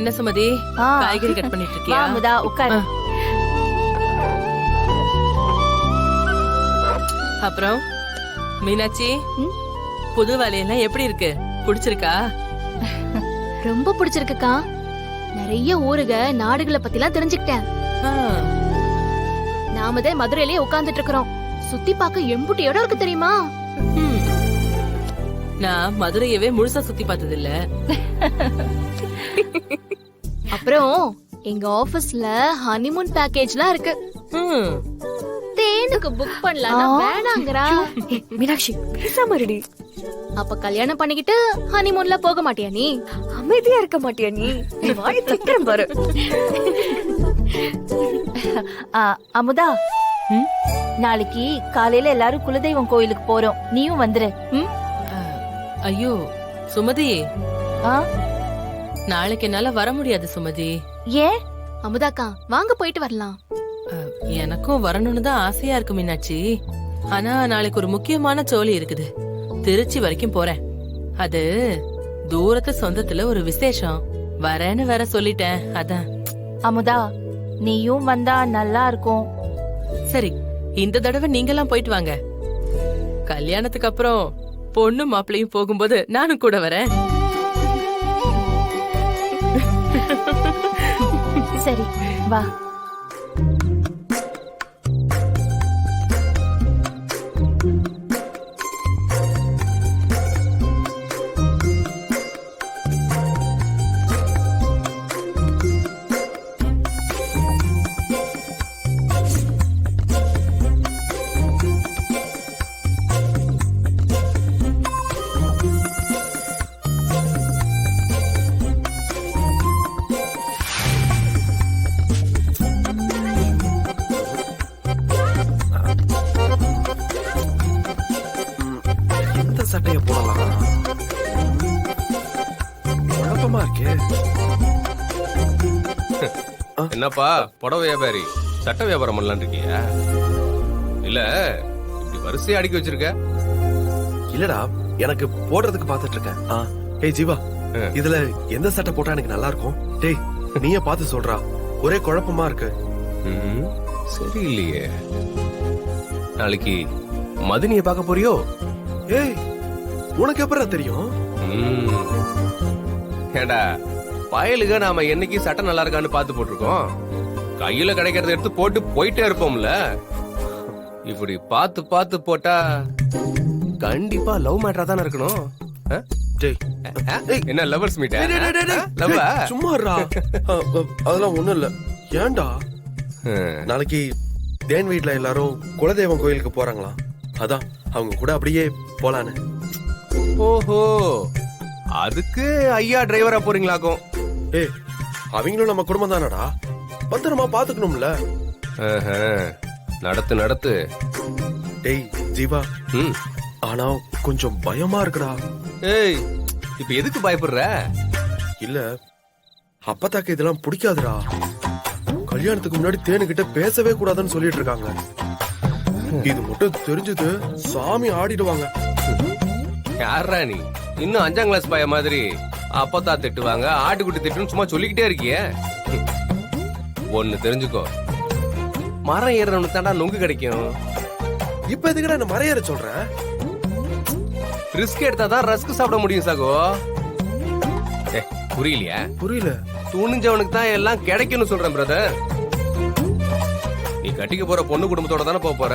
என்ன சுமதி, ஆ. காய்கறி கட் பண்ணிட்டு வா இருக்கியா? அமுதா உட்காரு. அப்புறம் மீனாட்சி, ம்? புது வேலையெல்லாம் எப்படி இருக்கு? பிடிச்சிருக்கா? ரொம்ப பிடிச்சிருக்குக்கா. நிறைய ஊருக நாடுகளை பத்திலாம் தெரிஞ்சுக்கிட்டேன். ஆ, நாம தான் மதுரையிலேயே உட்கார்ந்துட்டு இருக்கிறோம். சுத்தி பார்க்க எம்புட்டு இடம் இருக்கு தெரியுமா? ம். நான் மதுரையவே முழுசா சுத்தி பார்த்தது இல்ல. அப்புறம் எங்க ஆபீஸ்ல ஹனிமூன் பேக்கேஜ்லாம் இருக்கு. ம். தேனுக்கு புக் பண்ணலாம் வேணாங்கறா. ஏய், மீனாட்சி பேசாம இருடி. அப்ப கல்யாணம் பண்ணிக்கிட்டு ஹனிமூன்ல போக மாட்டியா நீ? அமைதியா இருக்க மாட்டியா நீ? நீ வாய் திக்கிறேன் பாரு. அமுதா, ம்? நாளைக்கு காலையில எல்லாரும் குலதெய்வம் கோயிலுக்கு போறோம். நீயும் வந்துரு. ம்? ஐயோ சுமதி, ஆ? நாளைக்கு என்னால வர முடியாது சுமதி. ஏன்? அமுதாக்கா வாங்க போயிட்டு வரலாம். எனக்கும் வரணும்னு தான் ஆசையா இருக்கு மீனாட்சி. ஆனா நாளைக்கு ஒரு முக்கியமான சோலி இருக்குது. திருச்சி வரைக்கும் போறேன். அது தூரத்து சொந்தத்துல ஒரு விசேஷம். வரேன்னு வேற சொல்லிட்டேன். அதான். அமுதா, நீயும் வந்தா நல்லா இருக்கும். சரி, இந்த தடவை நீங்கெல்லாம் போயிட்டு வாங்க. கல்யாணத்துக்கு அப்புறம் பொண்ணு மாப்பிளையும் போகும்போது நானும் கூட வரேன். சரி வா. இந்த சட்டைய போடலாம். குழப்பமா இருக்கே. என்னப்பா புடவை வியாபாரி, சட்ட வியாபாரம் பண்ணலான்னு இருக்கியா? இல்ல இப்படி வரிசையா அடுக்கி வச்சிருக்க? இல்லடா, எனக்கு போடுறதுக்கு பாத்துட்டு இருக்கேன். ஏய் ஜீவா, இதுல எந்த சட்டை போட்டா எனக்கு நல்லா இருக்கும்? டேய் நீயே பார்த்து சொல்றா, ஒரே குழப்பமா இருக்கு. ம், சரி இல்லையே. நாளைக்கு மதினிய பார்க்க போறியோ? ஏய் உனக்கு எப்படா தெரியும்? ம். ஏண்டா பயலுக நாம என்னைக்கு சட்டை நல்லா இருக்கான்னு பார்த்து போட்டிருக்கோம். கையில கிடைக்கிறத எடுத்து போட்டு போயிட்டே இருப்போம்ல. இப்படி பார்த்து பார்த்து போட்டா கண்டிப்பா லவ் மேட்டரா தானே இருக்கணும். ஆ? டேய் என்ன லவர்ஸ் மீட்? டேய், டேய், டேய், டேய், சும்மா இருடா. அதெல்லாம் ஒண்ணும் இல்ல. ஏன்டா நாளைக்கு தேன் வீட்ல எல்லாரும் குலதெய்வம் கோயிலுக்கு போறாங்களாம். அதான் அவங்க கூட அப்படியே போலான்னு. ஓஹோ, அதுக்கு ஐயா டிரைவரா போறீங்களாக்கும். ஏய் அவங்களும் நம்ம குடும்பம் தானடா, பத்திரமா பாத்துக்கணும்ல. ஆஹா, நடத்து நடத்து. டேய் ஜீவா, ம். ஆனா கொஞ்சம் பயமா இருக்குடா. ஏய், இப்ப எதுக்கு பயப்படுற? இல்ல அப்பத்தாக்கு இதெல்லாம் பிடிக்காதுடா. கல்யாணத்துக்கு முன்னாடி தேனுகிட்ட பேசவே கூடாதுன்னு சொல்லிட்டு இருக்காங்க. இது மட்டும் தெரிஞ்சது சாமி ஆடிடுவாங்க. யாரா நீ? இன்னும் 5ஆம் கிளாஸ் பைய மாதிரி அப்பத்தா திட்டுவாங்க, ஆட்டுக்குட்டி திட்டுன்னு சும்மா சொல்லிக்கிட்டே இருக்கியே. ஒன்னு தெரிஞ்சுக்கோ, மரம் ஏறவனுக்கு தாண்டா நொங்கு கிடைக்கும். இப்ப எதுக்குடா என்ன மறையற சொல்ற? ரிஸ்க் எடுத்தாதான் ரஸ்க் சாப்பிட முடியும் சகோ. புரியலையா? புரியல. துணிஞ்சவனுக்கு தான் எல்லாம் கிடைக்கும்னு சொல்றேன் பிரதர். நீ கட்டிக்க போற பொண்ணு குடும்பத்தோட தானே போற.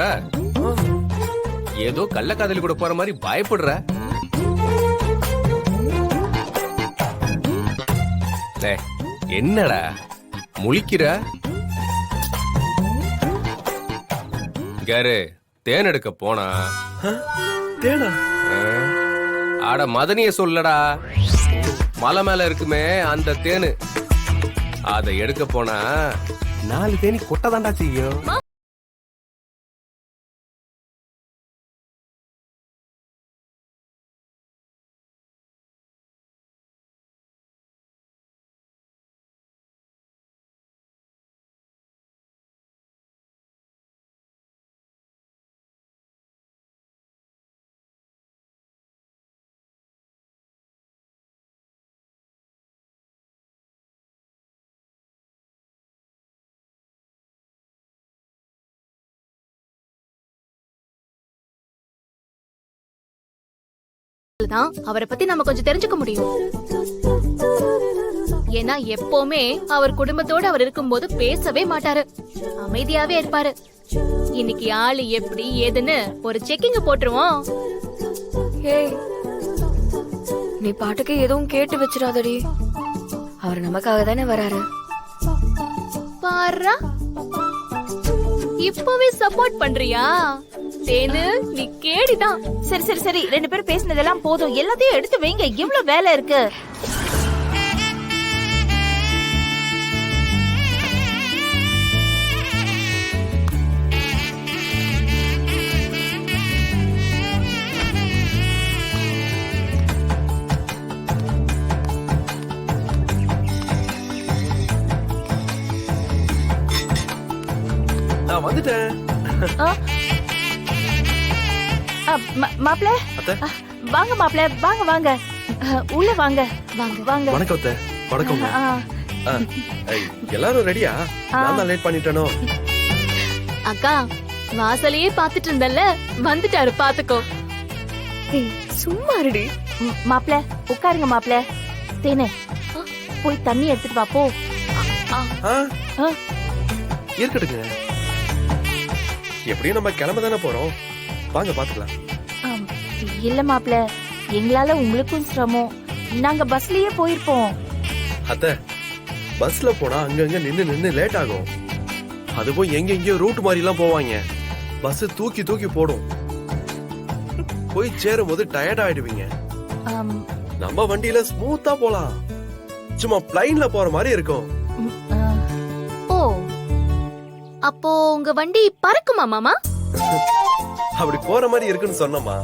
ஏதோ கள்ளக்காதலி கூட போற மாதிரி பயப்படுற. என்னடா முழிக்கிற? கேரு தேன் எடுக்க போனா தேனா? ஆட மதனிய சொல்லடா. மலை மேல இருக்குமே அந்த தேனு, அதை எடுக்க போனா 4 தேனி கொட்டதாண்டா செய்யும். தான் அவரை பத்தி நம்ம கொஞ்சம் தெரிஞ்சுக்க முடியும். ஏன்னா எப்பவுமே அவர் குடும்பத்தோட அவர் இருக்கும்போது பேசவே மாட்டாரு, அமைதியாவே இருப்பாரு. இன்னைக்கு ஆளு எப்படி ஏதுன்னு ஒரு செக்கிங் போட்டுருவோம். ஏய், நீ பாட்டுக்கு எதுவும் கேட்டு வச்சிடாதடி. அவர் நமக்காக தானே வராரு. பாரா, இப்பவே சப்போர்ட் பண்றியா? தேனு, நீ கேடிதான். சரி சரி சரி, 2 பேரும் பேசினதெல்லாம் போதும், எல்லாத்தையும் எடுத்து வைங்க, எவ்வளவு வேலை இருக்கு. நான் வந்துட்டேன். மாப்பிள, அத்தை. வாங்க மாப்பிள, வாங்க வாங்க, உள்ள வாங்க வாங்க வாங்க. வணக்கம் அத்தை. வணக்கம். ஆ, எல்லாரும் ரெடியா? நான் தான் லேட் பண்ணிட்டேனோ? அக்கா, வாசலையே பாத்துட்டு இருந்தல்ல, வந்துட்டாரு, பாத்துக்கோ. ஏய், சும்மா இருடி. மாப்பிள உட்காருங்க. மாப்பிள தேனு, போய் தண்ணி எடுத்துட்டு வா போ. ஆ, ஆ, இருக்கட்டுங்க. எப்படியும் நம்ம கிளம்ப தானே போறோம், வாங்க பாத்துக்கலாம். ஆம். இல்ல மாப்பிள, எங்களால உங்களுக்கும் சிரமம், நாங்க பஸ்லயே போயிருப்போம். அத்தை, பஸ்ல போனா அங்கங்க நின்னு லேட் ஆகும். அதுவும் எங்கெங்கயோ ரூட் மாதிரி எல்லாம் போவாங்க, பஸ் தூக்கி தூக்கி போடும். போய் சேரும் போது டயர்ட் ஆயிடுவீங்க. ஆம், நம்ம வண்டியில ஸ்மூத்தா போலாம், சும்மா பிளைன்ல போற மாதிரி இருக்கும். ம், ஆ. ஓ, அப்போ உங்க வண்டி பறக்குமா மாமா? அப்படி போற மாதிரி இருக்குன்னு சொன்னமா.